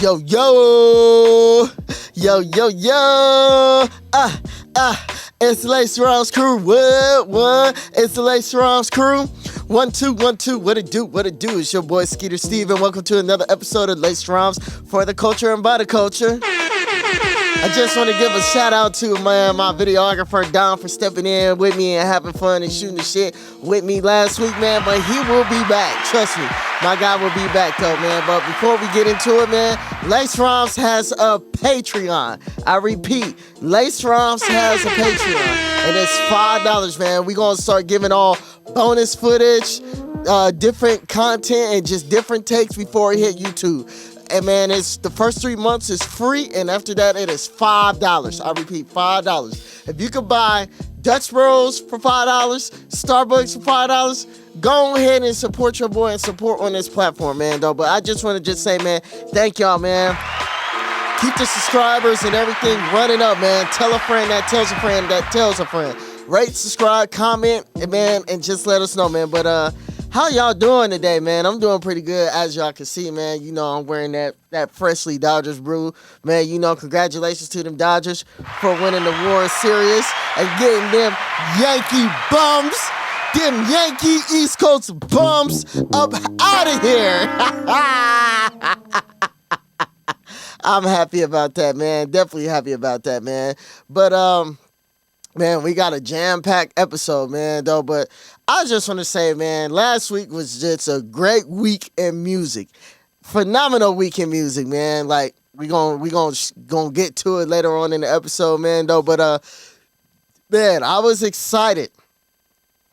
Yo, yo, yo, yo, yo, it's the Lace Rounds crew, what, it's the Lace Rounds crew, 1, 2, 1, 2, what it do, it's your boy skeetersteve, and welcome to another episode of Lace Rounds for the culture and by the culture. I just want to give a shout out to my videographer Don for stepping in with me and having fun and shooting the shit with me last week, man. But he will be back. Trust me, my guy will be back though, man. But before we get into it, man, Lace Rhymes has a Patreon. I repeat, Lace Rhymes has a Patreon, and it's $5, man. We gonna start giving all bonus footage, different content, and just different takes before it hit YouTube. And man, it's the first 3 months is free, and after that it is $5. I repeat, $5. If you could buy Dutch Bros for $5, Starbucks for $5, go ahead and support your boy and support on this platform, man. Though, but I just want to just say, man, thank y'all, man. Keep the subscribers and everything running up, man. Tell a friend that tells a friend that tells a friend. Rate, subscribe, comment, and man, and just let us know, man. But how y'all doing today, man? I'm doing pretty good, as y'all can see, man. You know, I'm wearing that freshly Dodgers brew. Man, you know, congratulations to them Dodgers for winning the World Series and getting them Yankee bums, them Yankee East Coast bums up out of here. I'm happy about that, man. Definitely happy about that, man. But, man, we got a jam-packed episode, man, though. But I just want to say, man, last week was just a great week in music. Phenomenal week in music, man. Like, we gonna get to it later on in the episode, man, though. But, man, I was excited.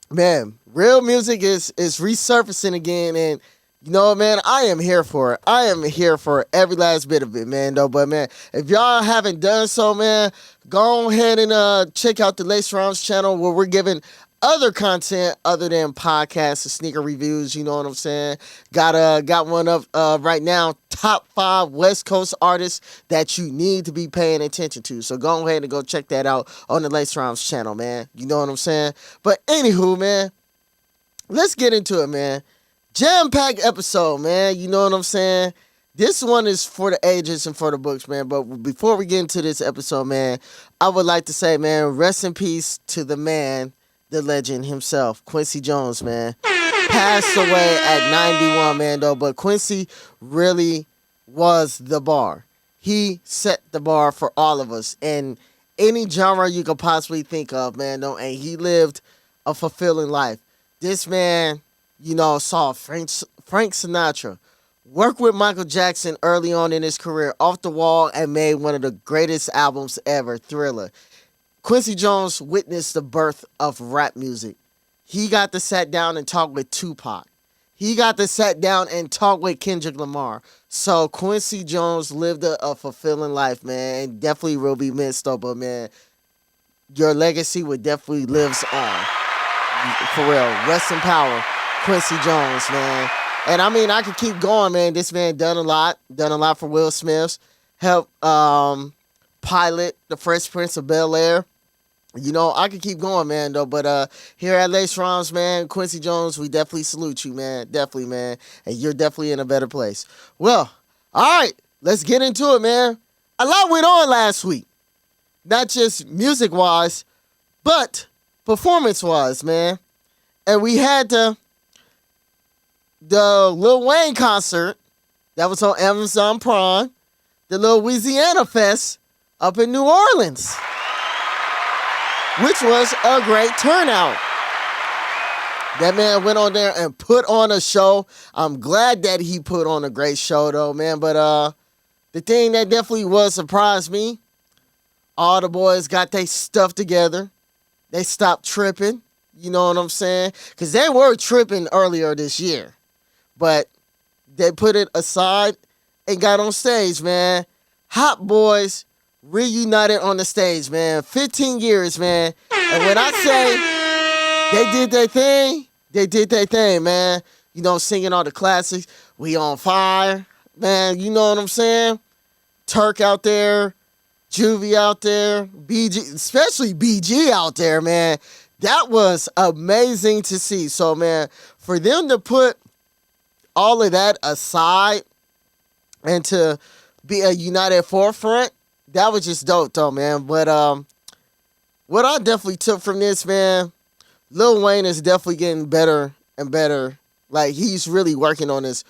Man, real music is resurfacing again, and you know what, man? I am here for it. I am here for every last bit of it, man, though. But, man, if y'all haven't done so, man, go ahead and check out the Lace Rounds channel where we're giving other content other than podcasts and sneaker reviews, you know what I'm saying? Got one up right now, top 5 West Coast artists that you need to be paying attention to. So go ahead and go check that out on the Lace Rounds channel, man. You know what I'm saying? But anywho, man, let's get into it, man. Jam-packed episode, man. You know what I'm saying? This one is for the ages and for the books, man. But before we get into this episode, man, I would like to say, man, rest in peace to the man, the legend himself, Quincy Jones, man. Passed away at 91, man, though. But Quincy really was the bar. He set the bar for all of us in any genre you could possibly think of, man, though. And he lived a fulfilling life. This man, you know, saw Frank Sinatra work with Michael Jackson early on in his career, off the wall, and made one of the greatest albums ever, Thriller. Quincy Jones witnessed the birth of rap music. He got to sit down and talk with Tupac. He got to sit down and talk with Kendrick Lamar. So Quincy Jones lived a fulfilling life, man, and definitely will be missed, though, but, man, your legacy would definitely lives on. For real. Rest in power, Quincy Jones, man. And I mean, I could keep going, man. This man done a lot for Will Smith. Helped pilot The Fresh Prince of Bel-Air. You know, I could keep going, man, though. But here at Lace Rhymes, man, Quincy Jones, we definitely salute you, man. Definitely, man. And you're definitely in a better place. Well, all right, let's get into it, man. A lot went on last week. Not just music-wise, but performance-wise, man. And we had the Lil Wayne concert that was on Amazon Prime, the Louisiana Fest up in New Orleans, which was a great turnout. That man went on there and put on a show. I'm glad that he put on a great show, though, man. But the thing that definitely was surprised me, all the boys got their stuff together. They stopped tripping. You know what I'm saying? Because they were tripping earlier this year. But they put it aside and got on stage, man. Hot Boys reunited on the stage, man. 15 years, man. And when I say they did their thing, man. You know, singing all the classics. We on fire, man. You know what I'm saying? Turk out there. Juvie out there. BG, especially BG out there, man. That was amazing to see. So, man, for them to put all of that aside and to be a united forefront. That was just dope though, man. But what I definitely took from this, man, Lil Wayne is definitely getting better and better. Like he's really working on his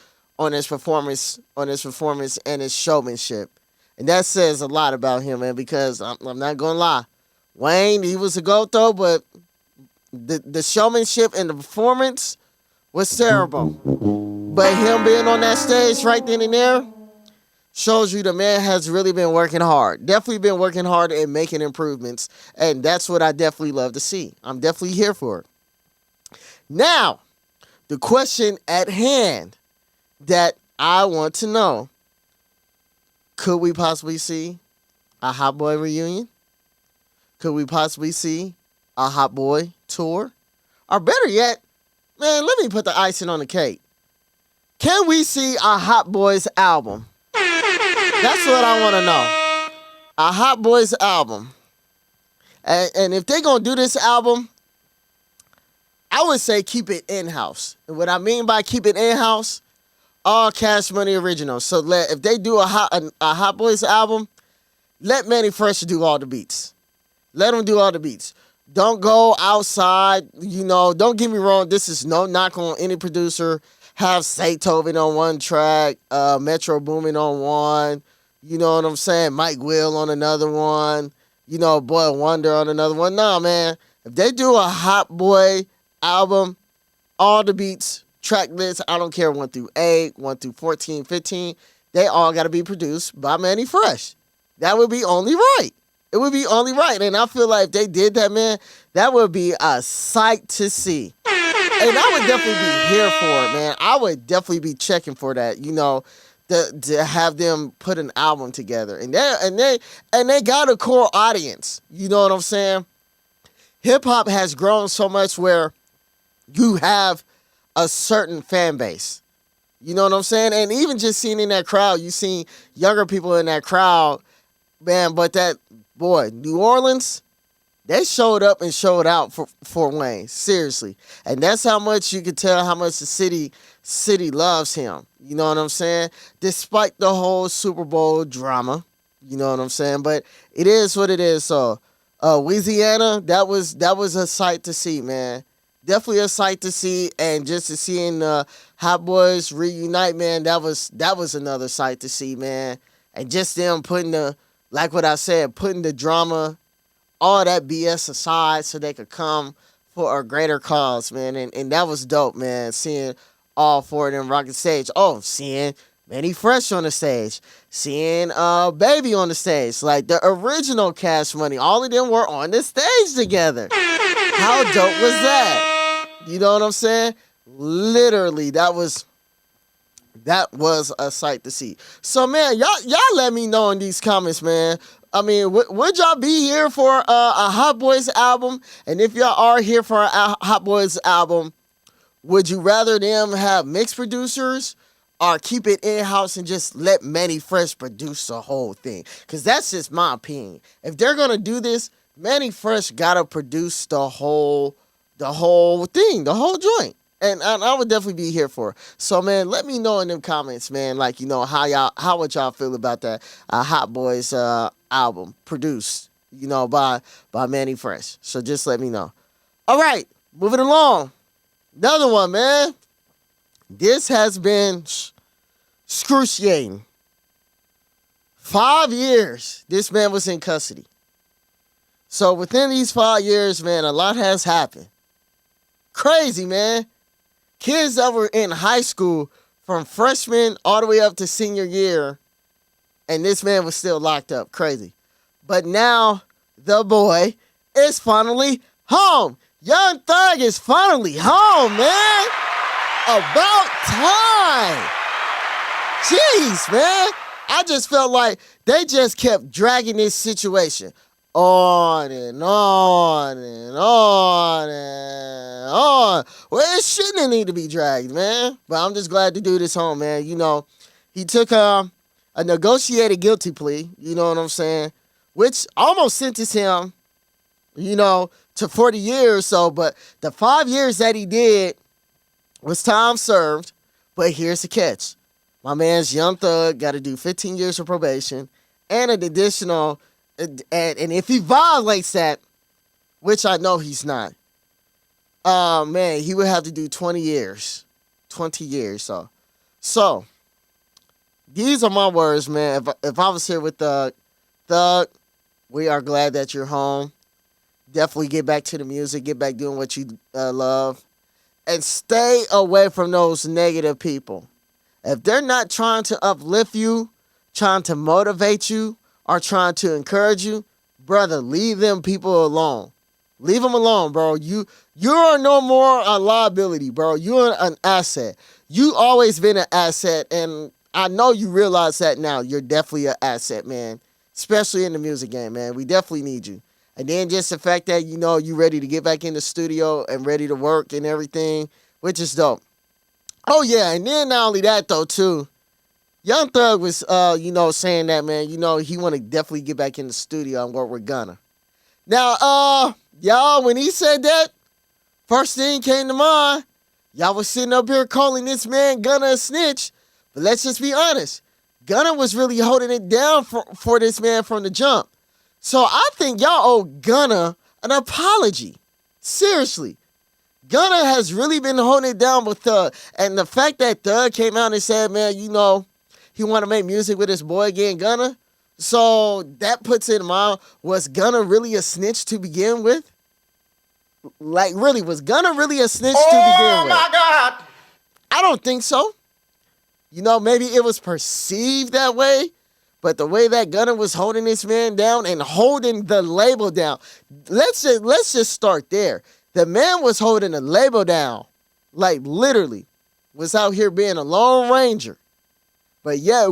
performance, and his showmanship. And that says a lot about him, man, because I'm not gonna lie. Wayne, he was a GOAT though, but the showmanship and the performance was terrible. But him being on that stage right then and there shows you the man has really been working hard. Definitely been working hard and making improvements. And that's what I definitely love to see. I'm definitely here for it. Now, the question at hand that I want to know, could we possibly see a Hot Boy reunion? Could we possibly see a Hot Boy tour? Or better yet, man, let me put the icing on the cake. Can we see a Hot Boys album? That's what I want to know. A Hot Boys album. And if they're going to do this album, I would say keep it in-house. And what I mean by keep it in-house, all Cash Money originals. So if they do a Hot Boys album, let Manny Fresh do all the beats. Let him do all the beats. Don't go outside. Don't get me wrong. This is no knock on any producer. Have Beethoven on one track, Metro Boomin on one. You know what I'm saying? Mike Will on another one. Boy Wonder on another one. Nah, man. If they do a Hot Boy album, all the beats, track lists, I don't care 1 through 8, 1 through 14, 15, they all got to be produced by Manny Fresh. That would be only right. It would be only right. And I feel like if they did that, man, that would be a sight to see. And I would definitely be here for it, man. I would definitely be checking for that, to have them put an album together. And they got a core audience. You know what I'm saying? Hip hop has grown so much where you have a certain fan base. You know what I'm saying? And even just seeing in that crowd, you seen younger people in that crowd, man, but New Orleans, they showed up and showed out for Wayne. Seriously. And that's how much you could tell how much the city loves him. You know what I'm saying? Despite the whole Super Bowl drama. You know what I'm saying? But it is what it is. So Louisiana, that was a sight to see, man. Definitely a sight to see. And just to see in Hot Boys reunite, man, that was another sight to see, man. And just them putting putting the drama, all that BS aside so they could come for a greater cause, man. And that was dope, man, seeing all four of them rocking stage. Oh, seeing Manny Fresh on the stage. Seeing Baby on the stage. Like the original Cash Money. All of them were on the stage together. How dope was that? You know what I'm saying? Literally, that was a sight to see. So, man, y'all let me know in these comments, man. I mean, would y'all be here for a Hot Boys album? And if y'all are here for a Hot Boys album, would you rather them have mixed producers or keep it in-house and just let Manny Fresh produce the whole thing? Because that's just my opinion. If they're going to do this, Manny Fresh got to produce the whole thing, the whole joint. And I would definitely be here for it. So, man, let me know in them comments, man, how would y'all feel about that Hot Boys album produced, by Manny Fresh. So just let me know. All right, moving along. Another one, man. This has been excruciating. 5 years this man was in custody. So within these 5 years, man, a lot has happened. Crazy, man. Kids that were in high school from freshman all the way up to senior year, and this man was still locked up. Crazy. But now the boy is finally home. Young Thug is finally home, man. About time. Jeez, man. I just felt like they just kept dragging this situation on and on and on and on. Well, it shouldn't need to be dragged, man. But I'm just glad the dude is home, man. He took a negotiated guilty plea, you know what I'm saying, which almost sentenced him, to 40 years. So, but the 5 years that he did was time served. But here's the catch. My man's Young Thug got to do 15 years of probation and an additional, and if he violates that, which I know he's not, man, he would have to do 20 years. 20 years, so these are my words, man. If I was here with Thug, we are glad that you're home. Definitely get back to the music, get back doing what you love, and stay away from those negative people. If they're not trying to uplift you, trying to motivate you, or trying to encourage you, brother, leave them people alone. Leave them alone, bro. You are no more a liability, bro. You're an asset. You always been an asset, and I know you realize that now. You're definitely an asset, man. Especially in the music game, man. We definitely need you. And then just the fact that, you ready to get back in the studio and ready to work and everything, which is dope. Oh, yeah, and then not only that, though, too, Young Thug was, saying that, man, he want to definitely get back in the studio and work with Gunna. Now, y'all, when he said that, first thing came to mind, y'all was sitting up here calling this man Gunna a snitch, but let's just be honest. Gunna was really holding it down for this man from the jump. So I think y'all owe Gunna an apology. Seriously. Gunna has really been holding it down with Thug. And the fact that Thug came out and said, man, he want to make music with his boy again, Gunna. So that puts it in mind, was Gunna really a snitch to begin with? Like, really, was Gunna really a snitch to begin with? Oh, my God. I don't think so. Maybe it was perceived that way, but the way that Gunna was holding this man down and holding the label down, let's just start there. The man was holding the label down, like literally, was out here being a lone ranger. But yet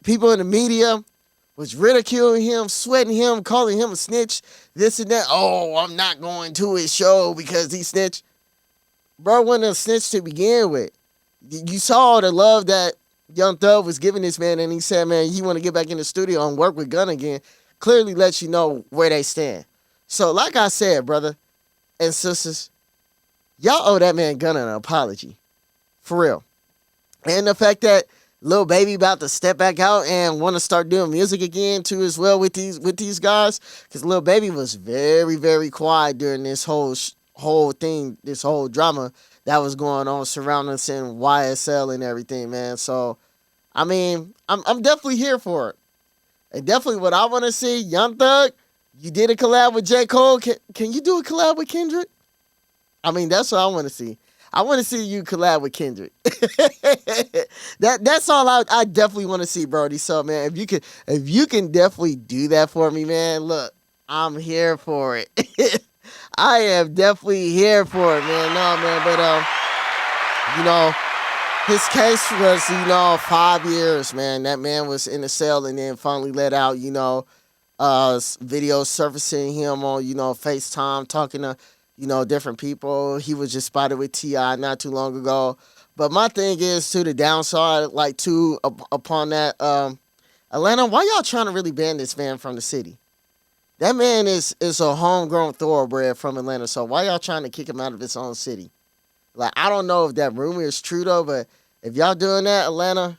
people in the media was ridiculing him, sweating him, calling him a snitch, this and that. Oh, I'm not going to his show because he snitched. Bro wasn't a snitch to begin with. You saw the love that Young Thug was giving this man, and he said, man, you want to get back in the studio and work with Gunna again, clearly lets you know where they stand. So, like I said, brother and sisters, y'all owe that man Gunna an apology. For real. And the fact that Lil Baby about to step back out and want to start doing music again, too, as well with these guys, because Lil Baby was very, very quiet during this whole thing, this whole drama that was going on surrounding us in YSL and everything, man. So, I mean, I'm definitely here for it. And definitely what I want to see, Young Thug, you did a collab with J. Cole. Can you do a collab with Kendrick? I mean, that's what I want to see. I want to see you collab with Kendrick. That's all I definitely want to see, Brody. So, man, if you can definitely do that for me, man, look, I'm here for it. I am definitely here for it, man. No, man, but his case was, 5 years, man. That man was in a cell and then finally let out, videos surfacing him on, FaceTime, talking to, different people. He was just spotted with T.I. not too long ago. But my thing is, to the downside, upon that, Atlanta, why y'all trying to really ban this man from the city? That man is a homegrown thoroughbred from Atlanta, so why y'all trying to kick him out of his own city? Like, I don't know if that rumor is true, though, but if y'all doing that, Atlanta,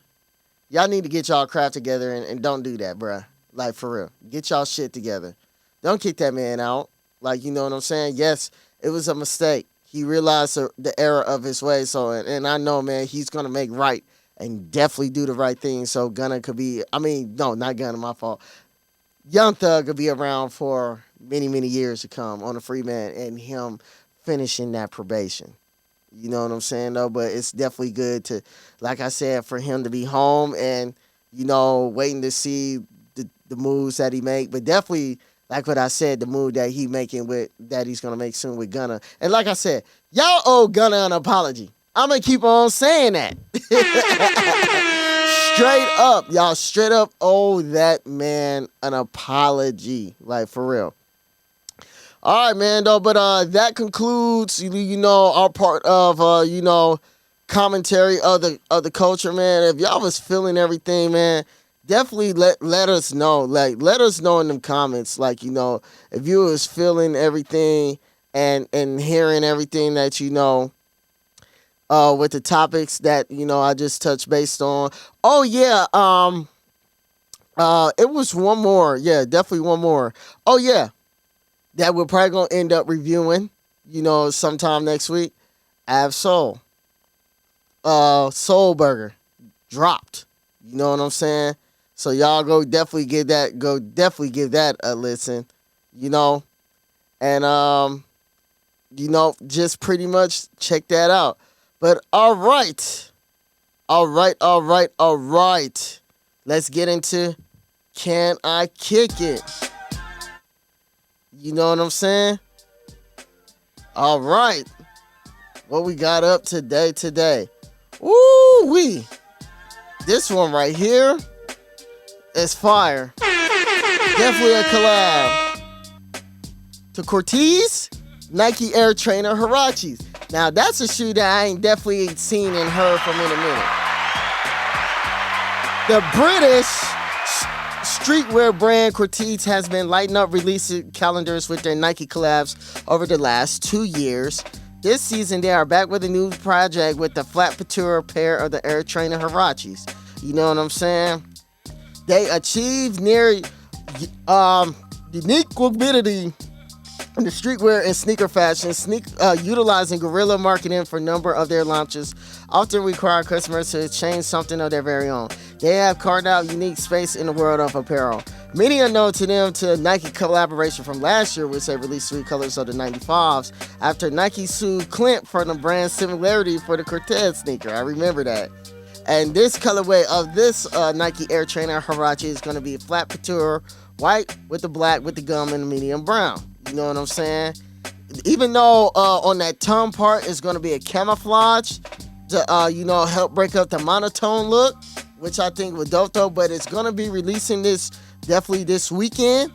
y'all need to get y'all crap together and don't do that, bruh. Like, for real. Get y'all shit together. Don't kick that man out. Like, you know what I'm saying? Yes, it was a mistake. He realized the error of his ways, so, and I know, man, he's going to make right and definitely do the right thing so Gunna could be, no, not Gunna, my fault. Young Thug could be around for many, many years to come on a free man and him finishing that probation. You know what I'm saying, though? But it's definitely good to, like I said, for him to be home and, waiting to see the moves that he make. But definitely, like what I said, the move that he's going to make soon with Gunna. And like I said, y'all owe Gunna an apology. I'm going to keep on saying that. Straight up, y'all straight up owe that man an apology. Like, for real. All right, man, though, but that concludes, our part of, commentary of the culture, man. If y'all was feeling everything, man, definitely let us know. Like, let us know in them comments, if you was feeling everything and hearing everything that with the topics that I just touched based on. Oh yeah, it was one more. Yeah, definitely one more. Oh yeah, that we're probably gonna end up reviewing. Sometime next week. Soul. Soul Burger dropped. You know what I'm saying? So y'all go definitely give that. Go definitely give that a listen. You know, and just pretty much check that out. But all right, all right, all right, all right. Let's get into Can I Kick It? You know what I'm saying? All right. What we got up today? Woo wee. This one right here is fire. Definitely a collab. To Cortez, Nike Air Trainer Huaraches. Now that's a shoe that I ain't definitely seen and heard from in a minute. The British streetwear brand Cortez has been lighting up releasing calendars with their Nike collabs over the last 2 years. This season, they are back with a new project with the flat couture pair of the Air Trainer Huaraches. You know what I'm saying? They achieved near unique ability in the streetwear and sneaker fashion, utilizing guerrilla marketing for a number of their launches, often require customers to change something of their very own. They have carved out unique space in the world of apparel. Many are known to them to Nike collaboration from last year, which they released 3 colors of the 95s after Nike sued Clint for the brand similarity for the Cortez sneaker. I remember that. And this colorway of this Nike Air Trainer Huarache is going to be a flat couture, white with the black with the gum and the medium brown. You know what I'm saying? Even though on that tongue part is going to be a camouflage to help break up the monotone look, which I think was dope though. But it's going to be releasing this definitely this weekend,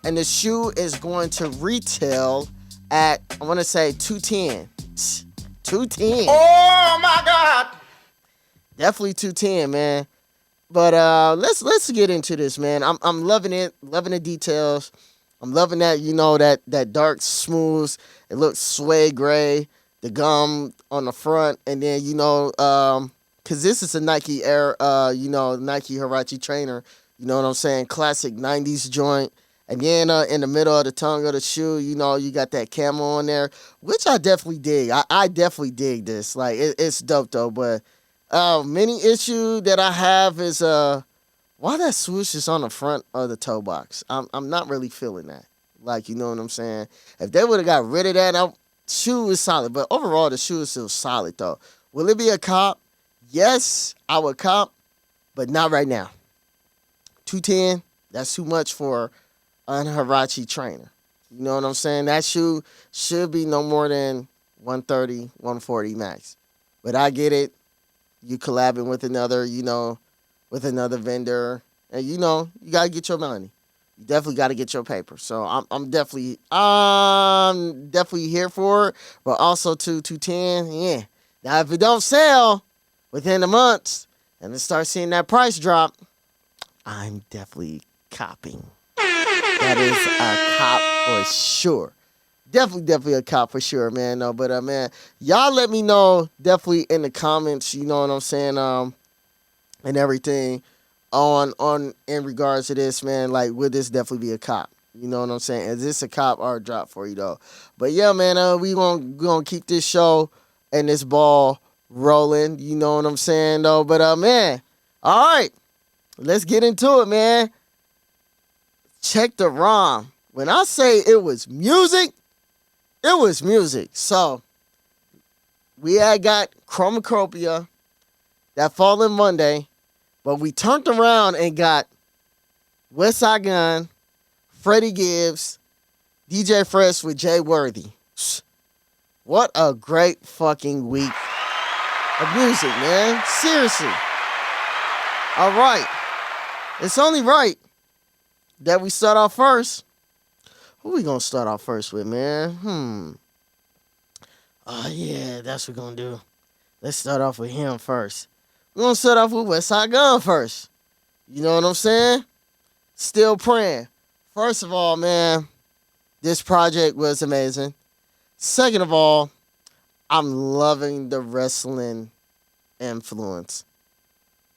and the shoe is going to retail at, I want to say, $210. $210. Oh my God! Definitely $210, man. But let's get into this, man. I'm loving it, loving the details. I'm loving that, that dark smooth. It looks suede gray, the gum on the front, and then because this is a Nike Air, Nike Huarache trainer. You know what I'm saying? Classic 90s joint. And then in the middle of the tongue of the shoe, you got that camo on there, which I definitely dig. I definitely dig this. Like, it's dope, though. But many issue that I have is why that swoosh is on the front of the toe box. I'm not really feeling that. Like, you know what I'm saying? If they would have got rid of that, shoe is solid. But overall, the shoe is still solid, though. Will it be a cop? Yes, I would cop, but not right now. 210, that's too much for an Huarache trainer. You know what I'm saying? That shoe should be no more than 130, 140 max. But I get it. You collabing with another, with another vendor. And you gotta get your money. You definitely gotta get your paper. So I'm definitely here for it. But also 210, yeah. Now if it don't sell within the months and it starts seeing that price drop, I'm definitely copping. That is a cop for sure. Definitely a cop for sure, man. No, but man, y'all let me know definitely in the comments. You know what I'm saying, and everything on in regards to this, man. Like, would this definitely be a cop? You know what I'm saying? Is this a cop or a drop for you though? But yeah, man, we gonna keep this show and this ball rolling. You know what I'm saying though? But man, all right. Let's get into it, man. Check the ROM. When I say it was music, it was music. So, we had got Chromacopia that following Monday, but we turned around and got Westside Gunn, Freddiegibbs, DJ Fresh with Jay Worthy. What a great fucking week of music, man. Seriously. All right. It's only right that we start off first. Who we gonna start off first with, man? Oh, yeah, that's what we're gonna do. Let's start off with him first. We're gonna start off with Westside Gunn first. You know what I'm saying? Still praying. First of all, man, this project was amazing. Second of all, I'm loving the wrestling influence.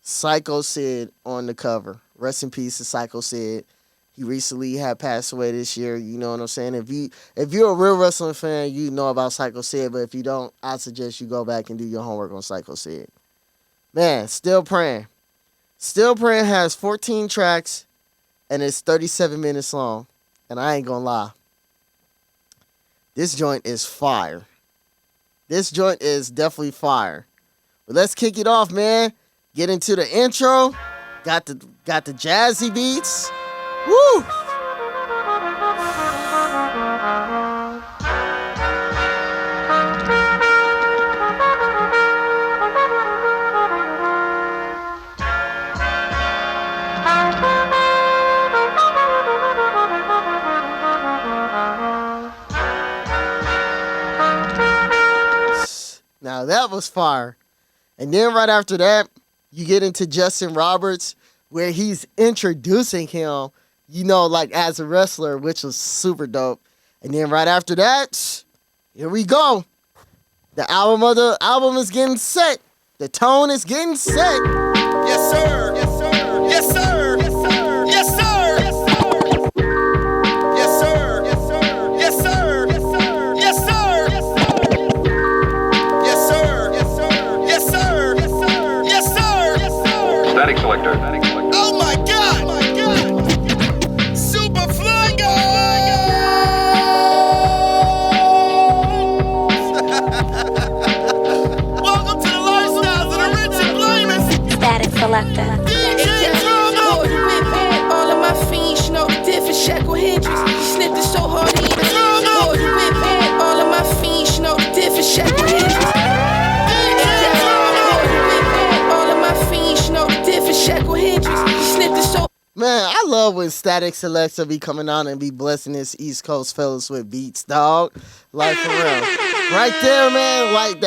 Psycho Sid on the cover. Rest in peace to Psycho Sid. He recently had passed away this year. You know what I'm saying? If you're a real wrestling fan, you know about Psycho Sid. But if you don't, I suggest you go back and do your homework on Psycho Sid. Man, Still Praying. Still Praying has 14 tracks and it's 37 minutes long. And I ain't gonna lie. This joint is fire. This joint is definitely fire. But let's kick it off, man. Get into the intro. Got the jazzy beats. Woo! Now that was fire. And then right after that, you get into Justin Roberts, where he's introducing him, you know, like as a wrestler, which was super dope. And then right after that, here we go. The album is getting set. The tone is getting set. Yes, sir. Yes, sir. Yes, sir. Yes, sir. Yes, sir. Yes, sir. Yes, sir. Yes, sir. Yes, sir. Yes, sir. Yes, sir. Yes, sir. Yes, sir. Yes, sir. Yes, sir. Yes, sir. Yes, sir. Static selector. Oh my God. Oh my God. Super Flanger. Welcome to the lifestyles of the rich and famous. Static selector. All of my fiends know the different shackle hinges. Snipped it so hard he ain't all of my fiends know the different shackle hinges. All of my fiends know the different shackle hinges. Snipped it so. Man, I love when Static Selector be coming on and be blessing his East Coast fellas with beats, dog. Like, for real. Right there, man, like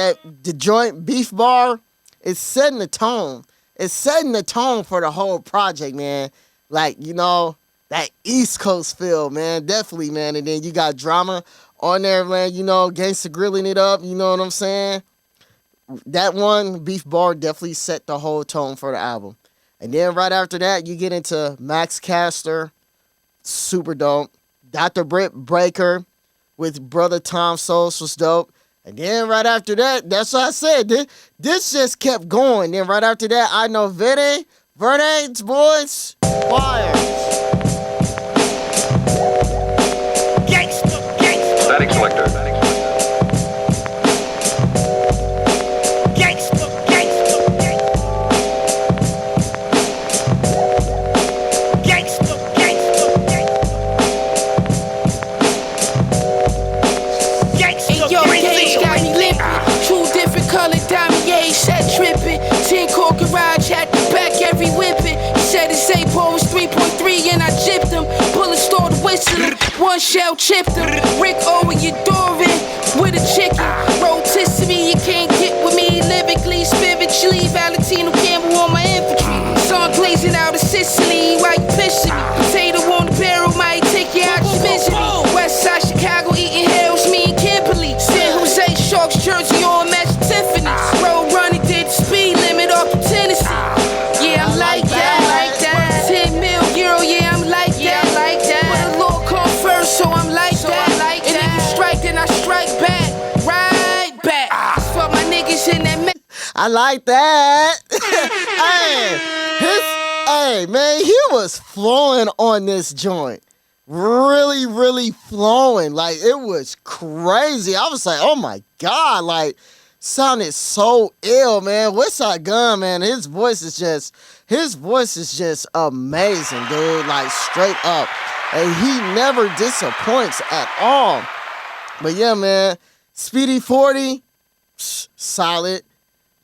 the joint beef bar, it's setting the tone. It's setting the tone for the whole project, man. Like, you know, that East Coast feel, man. Definitely, man. And then you got Drama on there, man. You know, Gangsta grilling it up. You know what I'm saying? That one, Beef Bar, definitely set the whole tone for the album. And then right after that, you get into Max Caster. Super dope. Dr. Britt Breaker with Brother Tom Souls was dope. And then right after that, that's what I said. This just kept going. Then right after that, I Know Verde's boys, fire. Gangsta. Static selector. Gangsta. Yo, Gage got me limping. Two different colored Damier, set tripping. 10 core garage, had the back every whipping. He said his A-Pole was 3.3 and I gypped him. Bullet stored whistling, one shell chipped him. Rick Owen, you Doran with a chicken. Rotisserie, you can't get with me. Lyrically, spiritually, Valentino Campbell on my infantry. Sun glazing out of Sicily, why you pissing me? Potato on the barrel, might take you out your misery. Westside Chicago, eating hills, me and Kimberly. San Jose Sharks jersey on, match Tiffany. Road running, did the speed limit off of Tennessee. Yeah, I'm like that. 10 mil euro, yeah, I'm like that. But the law come first, so I'm like that. And if you strike, then I strike back. Right back. Fuck my niggas in that. I like that. Hey, man, he was flowing on this joint. Really, really flowing. Like, it was crazy. I was like, oh my God, like, sounded so ill, man. Westside Gunn, man, his voice is just amazing, dude. Like, straight up. And he never disappoints at all. But yeah, man, Speedy 40, solid.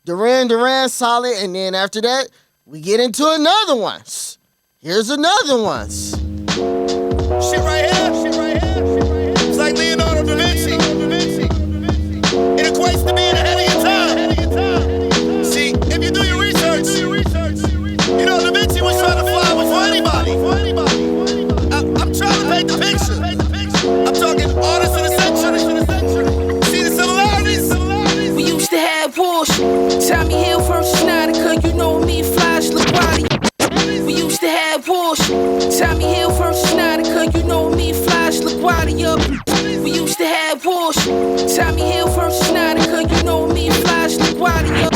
Duran, solid. And then after that, we get into another one. Here's another one. Shit right here. It's like Leonardo da Vinci. It equates to being ahead of your time. See, if you do your research, you know Da Vinci was trying to fly before anybody. I'm trying to paint the picture. I'm talking artist of the century. See the similarities? We used to have wars. Tommy Hill versus Snyder, you know me, Flash, LaGuardia.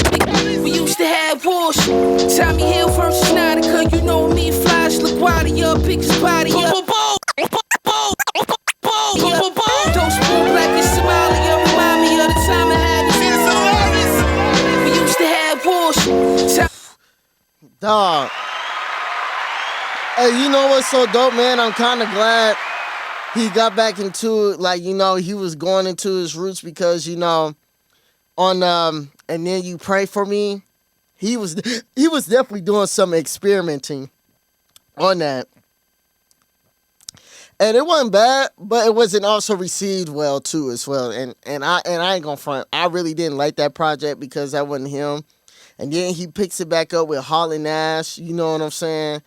We used to have wars. Tommy Hill versus Snyder, you know me, Flash, LaGuardia. Pick his body up. Don't spoon black in Somalia. Remind me of the time I had this. We used to have wars. Dog. Hey, you know what's so dope, man? I'm kind of glad he got back into it. Like, you know, he was going into his roots because, you know, on And Then You Pray For Me, he was definitely doing some experimenting on that. And it wasn't bad, but it wasn't also received well too as well. And I ain't gonna front. I really didn't like that project because that wasn't him. And then he picks it back up with Hall and Nash, you know what I'm saying?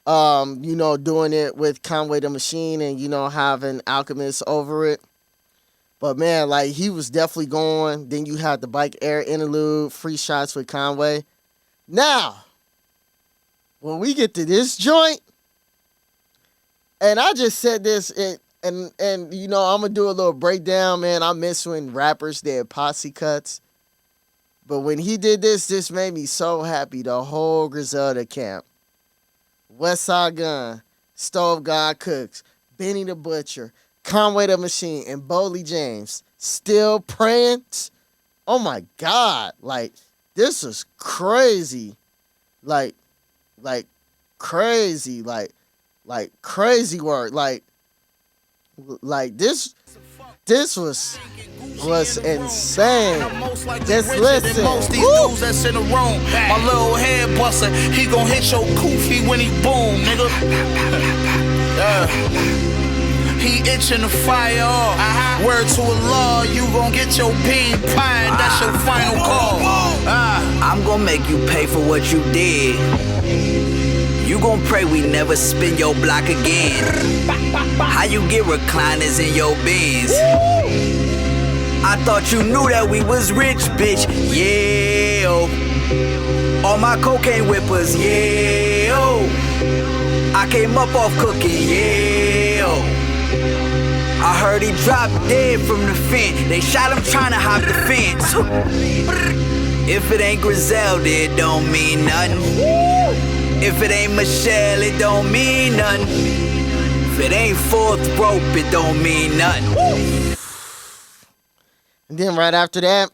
You know, doing it with Conway the Machine and, you know, having Alchemist over it. But man, like, he was definitely going. Then you had the Bike Air interlude, Free Shots with Conway. Now, when we get to this joint, and I just said this, and you know, I'm gonna do a little breakdown, man. I miss when rappers did posse cuts. But when he did this made me so happy. The whole Griselda camp. Westside Gunn, Stove God Cooks, Benny the Butcher, Conway the Machine, and Boley James. Still Praying. Oh my God. Like, this is crazy. Like crazy. Like crazy work. Like this was insane. Just listen. Most these dudes that's in the room. My little head buster, he gon' hit your koofy when he boom, nigga. He itching to fire off. Word to Allah, you gon' get your bean pie. That's your final call. I'm gon' make you pay for what you did. You gon' pray we never spin your block again. How you get recliners in your Benz? I thought you knew that we was rich, bitch. Yeah, oh. All my cocaine whippers, yeah, oh. I came up off cooking, yeah, oh. I heard he dropped dead from the fence. They shot him trying to hop the fence. If it ain't Griselda, it don't mean nothing. If it ain't Michelle, it don't mean nothing. If it ain't Fourth Rope, it don't mean nothing. And then right after that,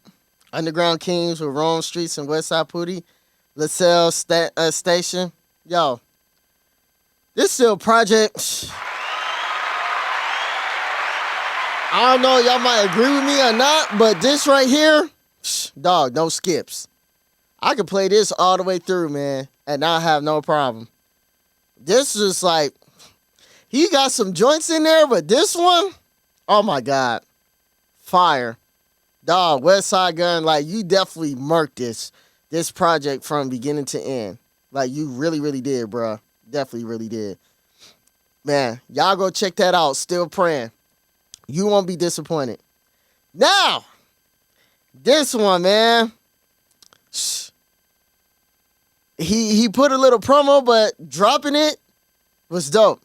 Underground Kings with Rome Streets and Westside Pootie, LaSalle Station. Yo, this still project. I don't know, y'all might agree with me or not, but this right here, dog, no skips. I could play this all the way through, man, and not have no problem. This is like, he got some joints in there, but this one, oh my God, fire. Dog, Westside Gunn, like, you definitely murked this project from beginning to end. Like, you really, really did, bro. Definitely really did. Man, y'all go check that out. Still Praying. You won't be disappointed. Now, this one, man. He put a little promo, but dropping it was dope.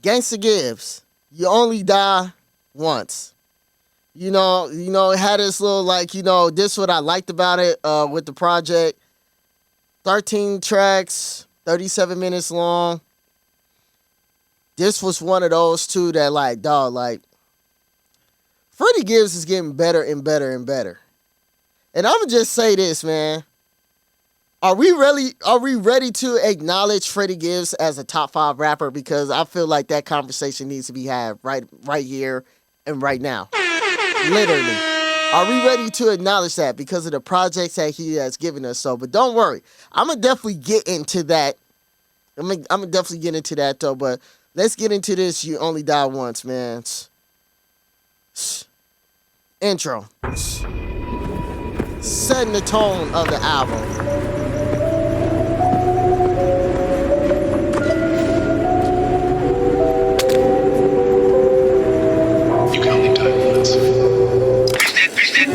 Gangsta Gibbs, You Only Die Once. You know, it had this little, like, you know, this what I liked about it with the project. 13 tracks, 37 minutes long. This was one of those two that, like, dog, like, Freddie Gibbs is getting better and better and better. And I'm gonna just say this, man. Are we ready to acknowledge Freddie Gibbs as a top 5 rapper? Because I feel like that conversation needs to be had right here and right now. Literally. Are we ready to acknowledge that because of the projects that he has given us? So, but don't worry. I'm going to definitely get into that. I'm going to definitely get into that, though. But let's get into this You Only Die Once, man. Intro. Setting the tone of the album.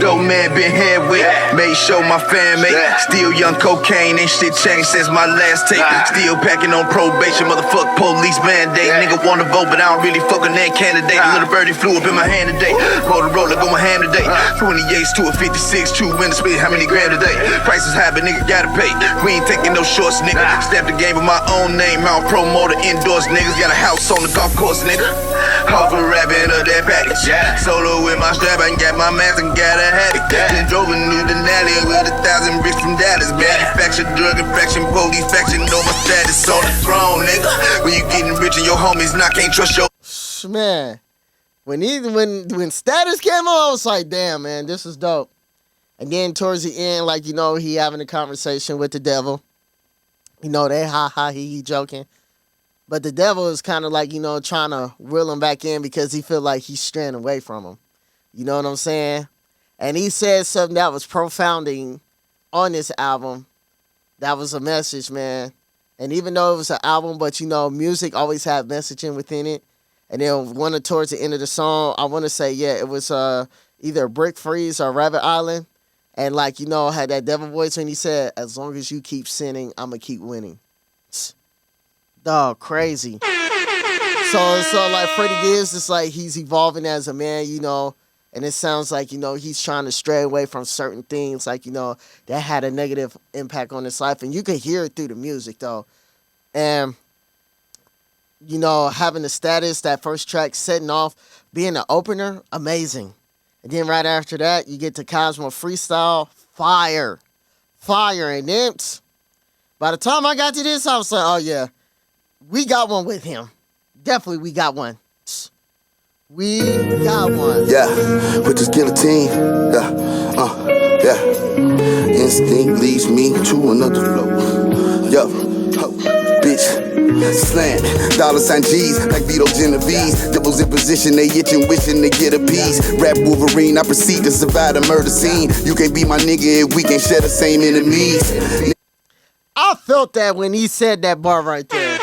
Go man been here with, made show my fan mate. Still young cocaine, ain't shit changed since my last tape. Still packing on probation, motherfuck police mandate. Nigga wanna vote, but I don't really fuck on that candidate. A little birdie flew up in my hand today. Motorola going ham today. 28s to a 56, true winner spit how many grand today? Prices high, but nigga gotta pay. We ain't taking no shorts, nigga. Step the game with my own name. I don't promote or endorse niggas. Got a house on the golf course, nigga. Off a rapping up that package. Solo with my strap, I got my mask and got a habit. Then drove a new Denali with 1,000 bricks from Dallas. Manufactured drug infraction, police faction, know my status on the throne, nigga. When you getting rich and your homies not can't trust your Man, when Status came on, I was like, damn, man, this is dope. And then towards the end, like, you know, he having a conversation with the devil. You know, they he joking. But the devil is kind of like, you know, trying to reel him back in because he feel like he's straying away from him. You know what I'm saying? And he said something that was profounding on this album. That was a message, man. And even though it was an album, but, you know, music always had messaging within it. And then towards the end of the song, I want to say, yeah, it was either Brick Freeze or Rabbit Island. And, like, you know, had that devil voice when he said, as long as you keep sinning, I'm going to keep winning. Dog, crazy. So like, Freddie Gibbs, it's like he's evolving as a man, you know, and it sounds like, you know, he's trying to stray away from certain things, like, you know, that had a negative impact on his life. And you can hear it through the music, though. And, you know, having the Status, that first track, setting off, being an opener, amazing. And then right after that, you get to Cosmo Freestyle, fire. And then, by the time I got to this, I was like, oh, yeah, we got one with him. Definitely we got one. We got one. Yeah, with this guillotine. Yeah. Instinct leads me to another flow. Yo, bitch. Slam, $sign G's like Vito Genovese. Devils in position, they itching, wishing to get a piece. Rap Wolverine, I proceed to survive the murder scene. You can't be my nigga if we can't share the same enemies. I felt that when he said that bar right there.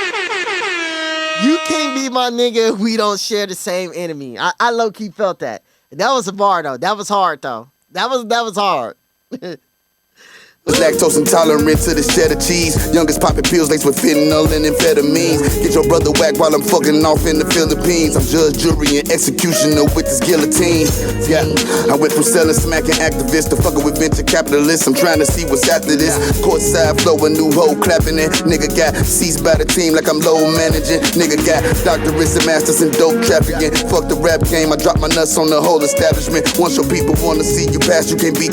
You can't be my nigga if we don't share the same enemy. I low-key felt that. That was a bar, though. That was hard, though. That was hard. Lactose intolerant to this cheddar cheese. Youngest popping pills laced with fentanyl and amphetamines. Get your brother whacked while I'm fucking off in the Philippines. I'm judge, jury, and executioner with this guillotine. Yeah, I went from selling smack and activist to fucking with venture capitalists. I'm trying to see what's after this. Courtside flow, a new hoe clapping it. Nigga got seized by the team like I'm low managing. Nigga got doctorates and masters in dope trafficking. Fuck the rap game, I drop my nuts on the whole establishment. Once your people wanna see you pass, you can't be.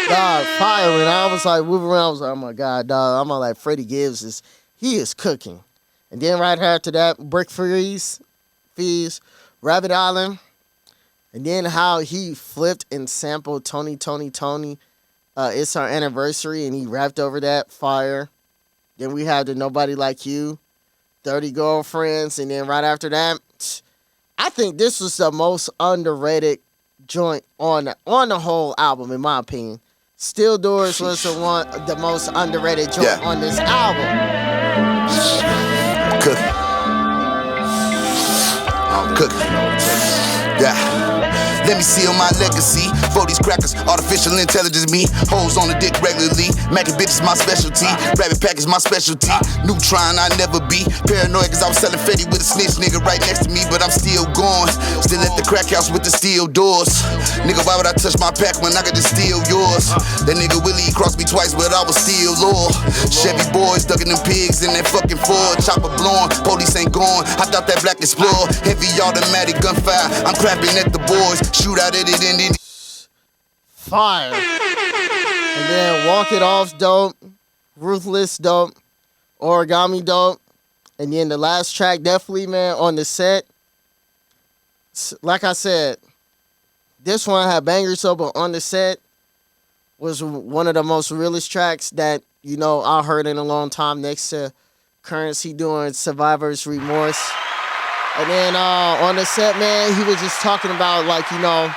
Dog, fire. When I was like moving around, I was like, oh my God, dog. I'm like, Freddie Gibbs he is cooking. And then right after that, Brick Freeze, Rabbit Island. And then how he flipped and sampled Tony. It's our anniversary, and he rapped over that, fire. Then we had the Nobody Like You, 30 Girlfriends. And then right after that, I think this was the most underrated joint on the whole album, in my opinion. Still Doors was the most underrated joint on this album. Cook. Yeah. Let me seal my legacy. For these crackers, artificial intelligence me. Hoes on the dick regularly. Mackin' bitches my specialty. Rabbit pack is my specialty. Neutron I never be. Paranoid cause I was selling Fetty with a snitch nigga right next to me. But I'm still going. Still at the crack house with the steel doors. Nigga, why would I touch my pack when I could just steal yours? That nigga Willie crossed me twice but I was still loyal. Chevy boys ducking them pigs in that fucking Ford. Chopper blowing, police ain't gone. I thought that Black Explorer. Heavy automatic gunfire. I'm clapping at the boys. Shoot out at it and fire. And then Walk It Off dope. Ruthless dope. Origami dope. And then the last track, definitely, man, on the set. Like I said, this one had bangers, so but on the set was one of the most realest tracks that, you know, I heard in a long time, next to Currency doing Survivor's Remorse. And then on the set, man, he was just talking about, like, you know,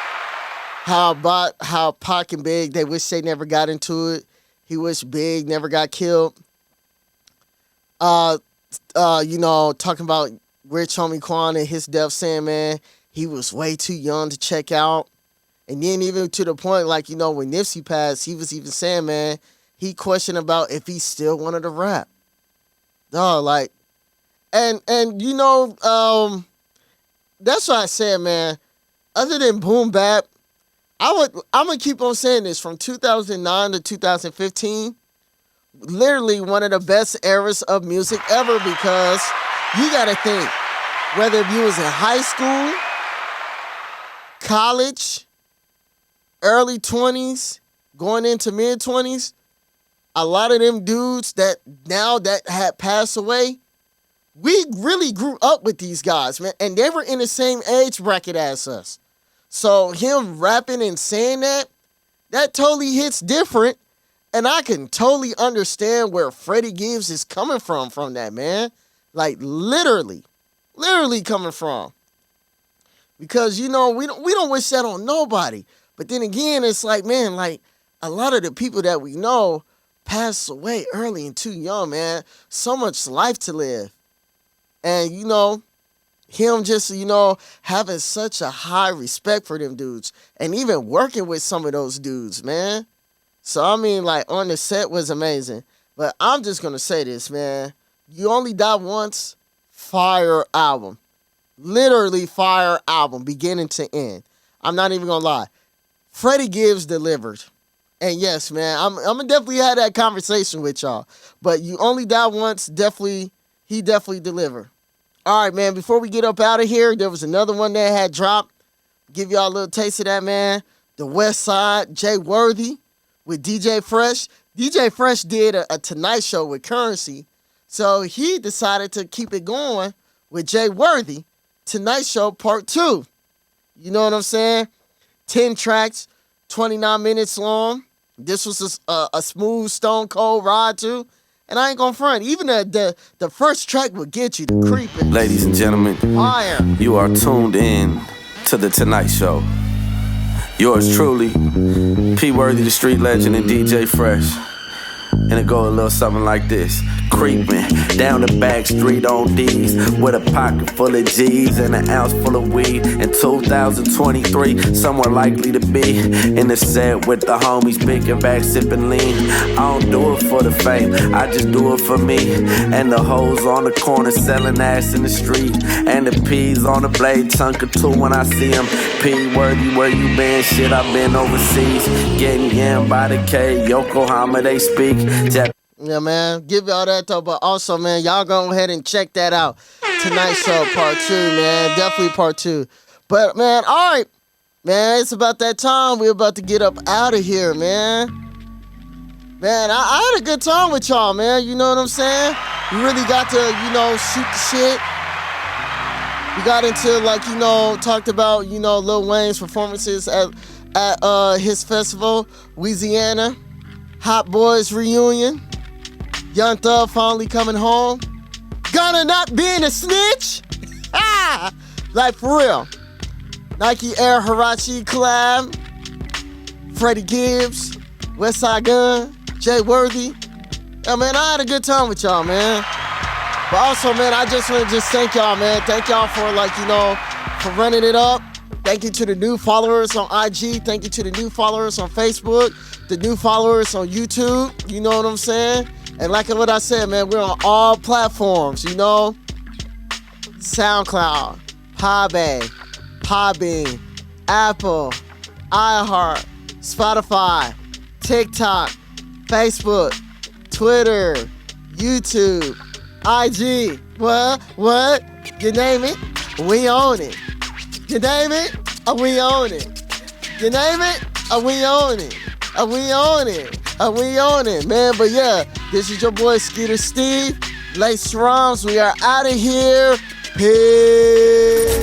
how Pac and Big, they wish they never got into it. He wished Big never got killed. You know, talking about Rich Homie Quan and his death, saying, man, he was way too young to check out. And then even to the point, like, you know, when Nipsey passed, he was even saying, man, he questioned about if he still wanted to rap. Dog, like, and you know, that's what I said, man. Other than boom bap, I'm gonna keep on saying this, from 2009 to 2015, literally one of the best eras of music ever, because you gotta think, whether you was in high school, college, early 20s, going into mid 20s, a lot of them dudes that had passed away, we really grew up with these guys, man, and they were in the same age bracket as us. So him rapping and saying that totally hits different, and I can totally understand where Freddie Gibbs is coming from that, man. Like, literally coming from. Because, you know, we don't wish that on nobody. But then again, it's like, man, like, a lot of the people that we know pass away early and too young, man. So much life to live. And, you know, him just, you know, having such a high respect for them dudes. And even working with some of those dudes, man. So, I mean, like, on the set was amazing. But I'm just going to say this, man. You Only Die Once, fire album. Literally fire album, beginning to end. I'm not even going to lie. Freddie Gibbs delivered. And yes, man, I'm going to definitely have that conversation with y'all. But You Only Die Once, he definitely delivered. All right, man, before we get up out of here, there was another one that had dropped. Give y'all a little taste of that, man. The Westside Jay Worthy with DJ Fresh. DJ Fresh did a Tonight Show with Currency. So he decided to keep it going with Jay Worthy. Tonight Show Part 2. You know what I'm saying? 10 tracks, 29 minutes long. This was a smooth, stone cold ride too. And I ain't gonna front. Even the first track will get you to creeping. Ladies and gentlemen, fire. You are tuned in to The Tonight Show. Yours truly, P. Worthy, the street legend, and DJ Fresh. And it go a little something like this. Creeping down the back street on D's with a pocket full of G's and an ounce full of weed. In 2023, somewhere likely to be in the set with the homies, picking back, sipping lean. I don't do it for the fame, I just do it for me. And the hoes on the corner selling ass in the street, and the P's on the blade, chunk or two when I see them. P. Worthy, where you been? Shit, I've been overseas, getting in by the K, Yokohama they speak. Yeah, man, give y'all that though, but also, man, y'all go ahead and check that out. Tonight Show Part 2, man, definitely Part 2. But, man, all right, man, it's about that time. We're about to get up out of here, man. Man, I had a good time with y'all, man, you know what I'm saying? We really got to, you know, shoot the shit. We got into, like, you know, talked about, you know, Lil Wayne's performances at his festival, Louisiana. Hot Boys reunion. Young Thug finally coming home. Gunna not being a snitch. Like, for real. Nike Air Hirachi collab. Freddie Gibbs. Westside Gunn. Jay Worthy. Yeah, man, I had a good time with y'all, man. But also, man, I just want to thank y'all, man. Thank y'all for, like, you know, for running it up. Thank you to the new followers on IG. Thank you to the new followers on Facebook. The new followers on YouTube. You know what I'm saying? And like what I said, man, we're on all platforms, you know? SoundCloud, Podbean, Apple, iHeart, Spotify, TikTok, Facebook, Twitter, YouTube, IG. What? You name it, we own it. You name it, we own it. You name it, we own it. We own it. We own it, man. But yeah, this is your boy Skeeter Steve. Lace Rhymes. We are out of here. Peace.